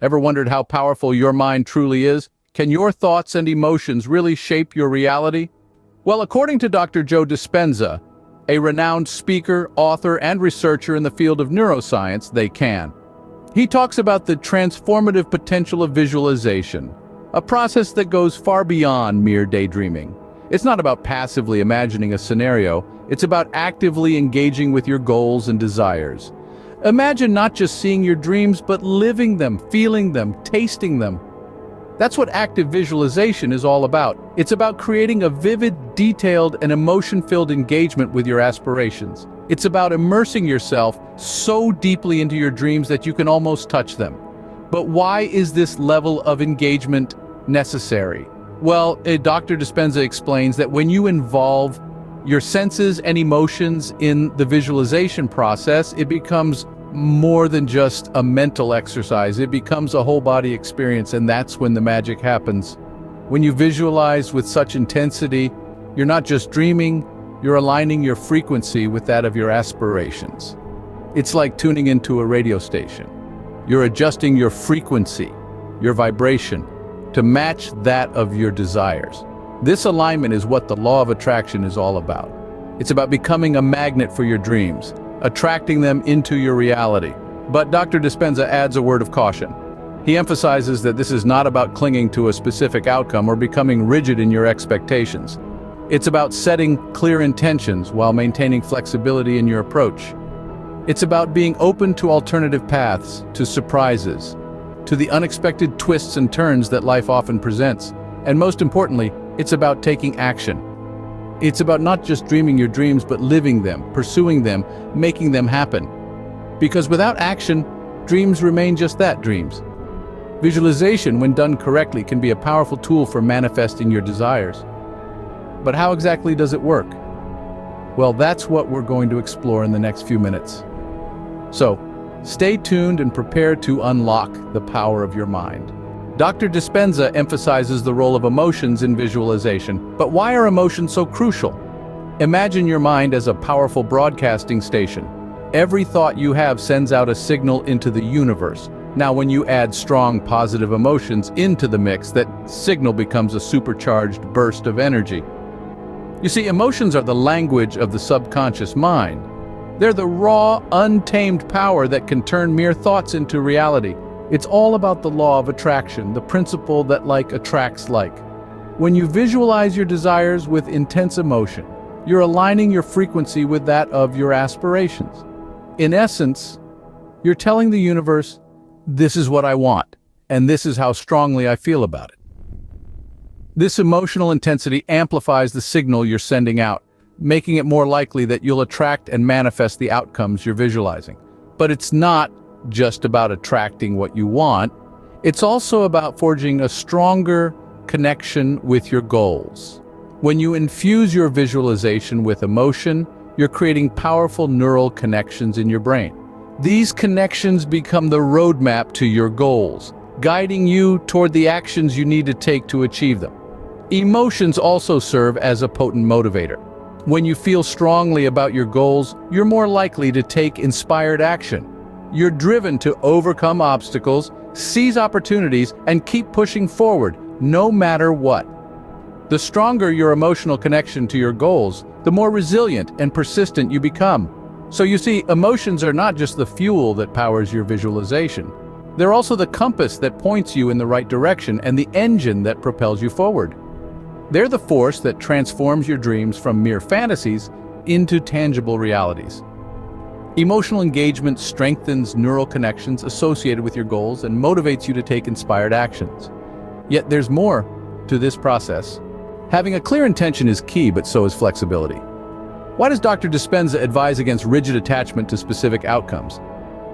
Ever wondered how powerful your mind truly is? Can your thoughts and emotions really shape your reality? Well, according to Dr. Joe Dispenza, a renowned speaker, author, and researcher in the field of neuroscience, they can. He talks about the transformative potential of visualization, a process that goes far beyond mere daydreaming. It's not about passively imagining a scenario, it's about actively engaging with your goals and desires. Imagine not just seeing your dreams, but living them, feeling them, tasting them. That's what active visualization is all about. It's about creating a vivid, detailed, and emotion-filled engagement with your aspirations. It's about immersing yourself so deeply into your dreams that you can almost touch them. But why is this level of engagement necessary? Well, Dr. Dispenza explains that when you involve your senses and emotions in the visualization process, it becomes more than just a mental exercise. It becomes a whole body experience, and that's when the magic happens. When you visualize with such intensity, you're not just dreaming, you're aligning your frequency with that of your aspirations. It's like tuning into a radio station. You're adjusting your frequency, your vibration, to match that of your desires. This alignment is what the law of attraction is all about. It's about becoming a magnet for your dreams, attracting them into your reality. But Dr. Dispenza adds a word of caution. He emphasizes that this is not about clinging to a specific outcome or becoming rigid in your expectations. It's about setting clear intentions while maintaining flexibility in your approach. It's about being open to alternative paths, to surprises, to the unexpected twists and turns that life often presents. And most importantly, it's about taking action. It's about not just dreaming your dreams, but living them, pursuing them, making them happen. Because without action, dreams remain just that, dreams. Visualization, when done correctly, can be a powerful tool for manifesting your desires. But how exactly does it work? Well, that's what we're going to explore in the next few minutes. So, stay tuned and prepare to unlock the power of your mind. Dr. Dispenza emphasizes the role of emotions in visualization, but why are emotions so crucial? Imagine your mind as a powerful broadcasting station. Every thought you have sends out a signal into the universe. Now, when you add strong, positive emotions into the mix, that signal becomes a supercharged burst of energy. You see, emotions are the language of the subconscious mind. They're the raw, untamed power that can turn mere thoughts into reality. It's all about the law of attraction, the principle that like attracts like. When you visualize your desires with intense emotion, you're aligning your frequency with that of your aspirations. In essence, you're telling the universe, this is what I want, and this is how strongly I feel about it. This emotional intensity amplifies the signal you're sending out, making it more likely that you'll attract and manifest the outcomes you're visualizing. But it's not just about attracting what you want, it's also about forging a stronger connection with your goals. When you infuse your visualization with emotion, you're creating powerful neural connections in your brain. These connections become the roadmap to your goals, guiding you toward the actions you need to take to achieve them. Emotions also serve as a potent motivator. When you feel strongly about your goals, you're more likely to take inspired action. You're driven to overcome obstacles, seize opportunities, and keep pushing forward, no matter what. The stronger your emotional connection to your goals, the more resilient and persistent you become. So you see, emotions are not just the fuel that powers your visualization. They're also the compass that points you in the right direction and the engine that propels you forward. They're the force that transforms your dreams from mere fantasies into tangible realities. Emotional engagement strengthens neural connections associated with your goals and motivates you to take inspired actions. Yet there's more to this process. Having a clear intention is key, but so is flexibility. Why does Dr. Dispenza advise against rigid attachment to specific outcomes?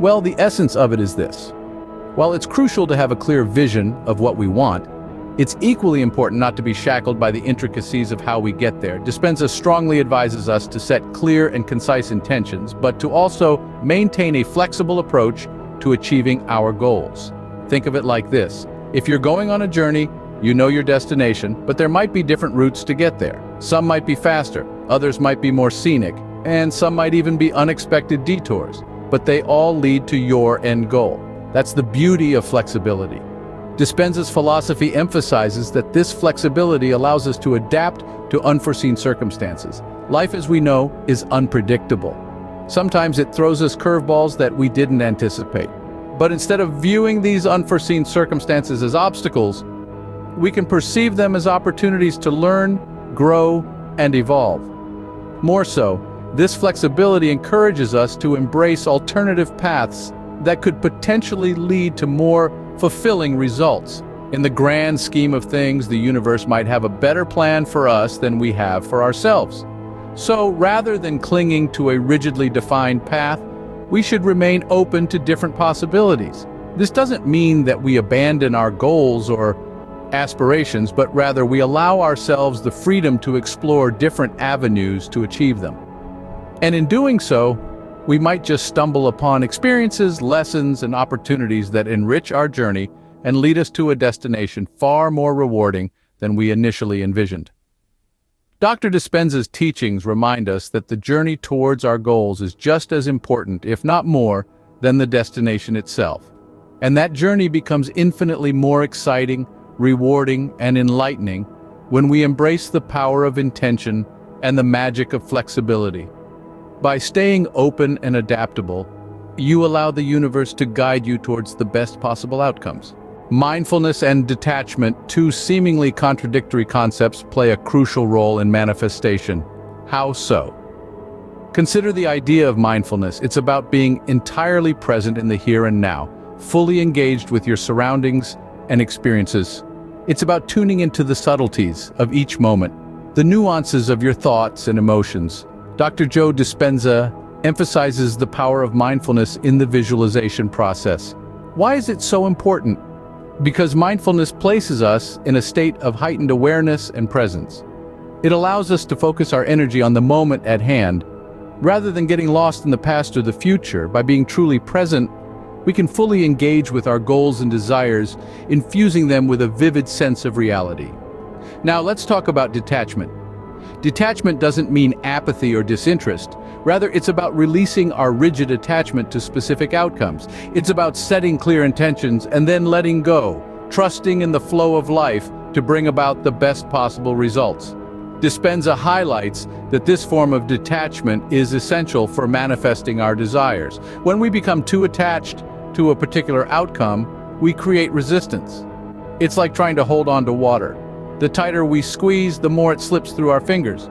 Well, the essence of it is this. While it's crucial to have a clear vision of what we want, it's equally important not to be shackled by the intricacies of how we get there. Dispenza strongly advises us to set clear and concise intentions, but to also maintain a flexible approach to achieving our goals. Think of it like this. If you're going on a journey, you know your destination, but there might be different routes to get there. Some might be faster, others might be more scenic, and some might even be unexpected detours, but they all lead to your end goal. That's the beauty of flexibility. Dispenza's philosophy emphasizes that this flexibility allows us to adapt to unforeseen circumstances. Life, as we know, is unpredictable. Sometimes it throws us curveballs that we didn't anticipate. But instead of viewing these unforeseen circumstances as obstacles, we can perceive them as opportunities to learn, grow, and evolve. More so, this flexibility encourages us to embrace alternative paths that could potentially lead to more fulfilling results. In the grand scheme of things, the universe might have a better plan for us than we have for ourselves. So, rather than clinging to a rigidly defined path, we should remain open to different possibilities. This doesn't mean that we abandon our goals or aspirations, but rather we allow ourselves the freedom to explore different avenues to achieve them. And in doing so, we might just stumble upon experiences, lessons, and opportunities that enrich our journey and lead us to a destination far more rewarding than we initially envisioned. Dr. Dispenza's teachings remind us that the journey towards our goals is just as important, if not more, than the destination itself. And that journey becomes infinitely more exciting, rewarding, and enlightening when we embrace the power of intention and the magic of flexibility. By staying open and adaptable, you allow the universe to guide you towards the best possible outcomes. Mindfulness and detachment, two seemingly contradictory concepts, play a crucial role in manifestation. How so? Consider the idea of mindfulness. It's about being entirely present in the here and now, fully engaged with your surroundings and experiences. It's about tuning into the subtleties of each moment, the nuances of your thoughts and emotions. Dr. Joe Dispenza emphasizes the power of mindfulness in the visualization process. Why is it so important? Because mindfulness places us in a state of heightened awareness and presence. It allows us to focus our energy on the moment at hand, rather than getting lost in the past or the future. By being truly present, we can fully engage with our goals and desires, infusing them with a vivid sense of reality. Now let's talk about detachment. Detachment doesn't mean apathy or disinterest. Rather, it's about releasing our rigid attachment to specific outcomes. It's about setting clear intentions and then letting go, trusting in the flow of life to bring about the best possible results. Dispenza highlights that this form of detachment is essential for manifesting our desires. When we become too attached to a particular outcome, we create resistance. It's like trying to hold on to water. The tighter we squeeze, the more it slips through our fingers.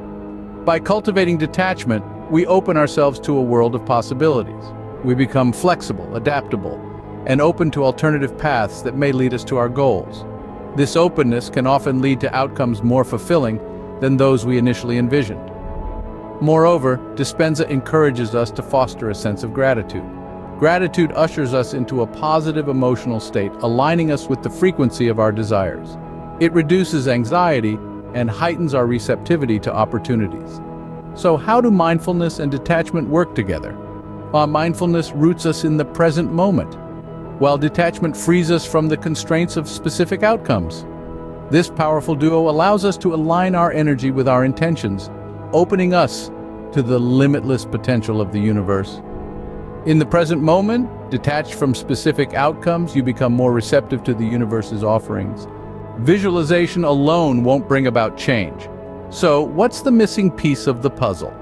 By cultivating detachment, we open ourselves to a world of possibilities. We become flexible, adaptable, and open to alternative paths that may lead us to our goals. This openness can often lead to outcomes more fulfilling than those we initially envisioned. Moreover, Dispenza encourages us to foster a sense of gratitude. Gratitude ushers us into a positive emotional state, aligning us with the frequency of our desires. It reduces anxiety and heightens our receptivity to opportunities. So how do mindfulness and detachment work together? Mindfulness roots us in the present moment, while detachment frees us from the constraints of specific outcomes. This powerful duo allows us to align our energy with our intentions, opening us to the limitless potential of the universe. In the present moment, detached from specific outcomes, you become more receptive to the universe's offerings. Visualization alone won't bring about change. So, what's the missing piece of the puzzle?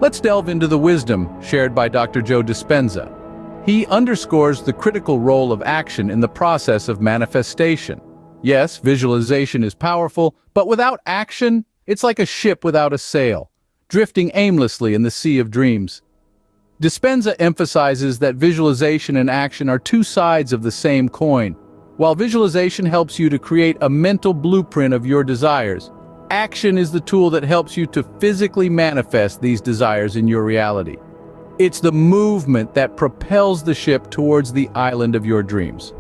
Let's delve into the wisdom shared by Dr. Joe Dispenza. He underscores the critical role of action in the process of manifestation. Yes, visualization is powerful, but without action, it's like a ship without a sail, drifting aimlessly in the sea of dreams. Dispenza emphasizes that visualization and action are two sides of the same coin. While visualization helps you to create a mental blueprint of your desires, action is the tool that helps you to physically manifest these desires in your reality. It's the movement that propels the ship towards the island of your dreams.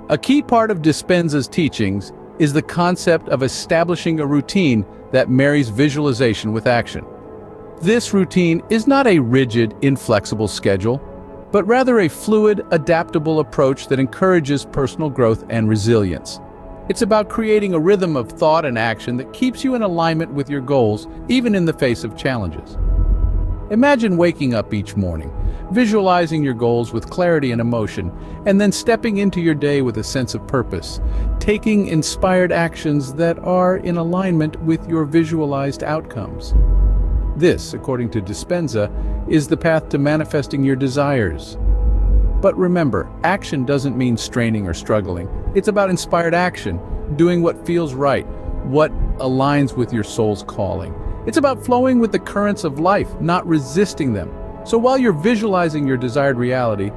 A key part of Dispenza's teachings is the concept of establishing a routine that marries visualization with action. This routine is not a rigid, inflexible schedule, but rather a fluid, adaptable approach that encourages personal growth and resilience. It's about creating a rhythm of thought and action that keeps you in alignment with your goals, even in the face of challenges. Imagine waking up each morning, visualizing your goals with clarity and emotion, and then stepping into your day with a sense of purpose, taking inspired actions that are in alignment with your visualized outcomes. This, according to Dispenza, is the path to manifesting your desires. But remember, action doesn't mean straining or struggling. It's about inspired action, doing what feels right, what aligns with your soul's calling. It's about flowing with the currents of life, not resisting them. So while you're visualizing your desired reality,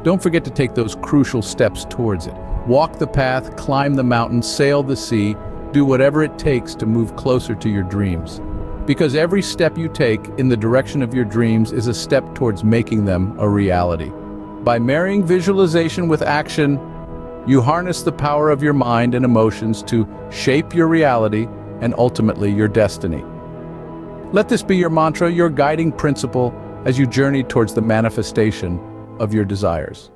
don't forget to take those crucial steps towards it. Walk the path, climb the mountain, sail the sea, do whatever it takes to move closer to your dreams. Because every step you take in the direction of your dreams is a step towards making them a reality. By marrying visualization with action, you harness the power of your mind and emotions to shape your reality and ultimately your destiny. Let this be your mantra, your guiding principle as you journey towards the manifestation of your desires.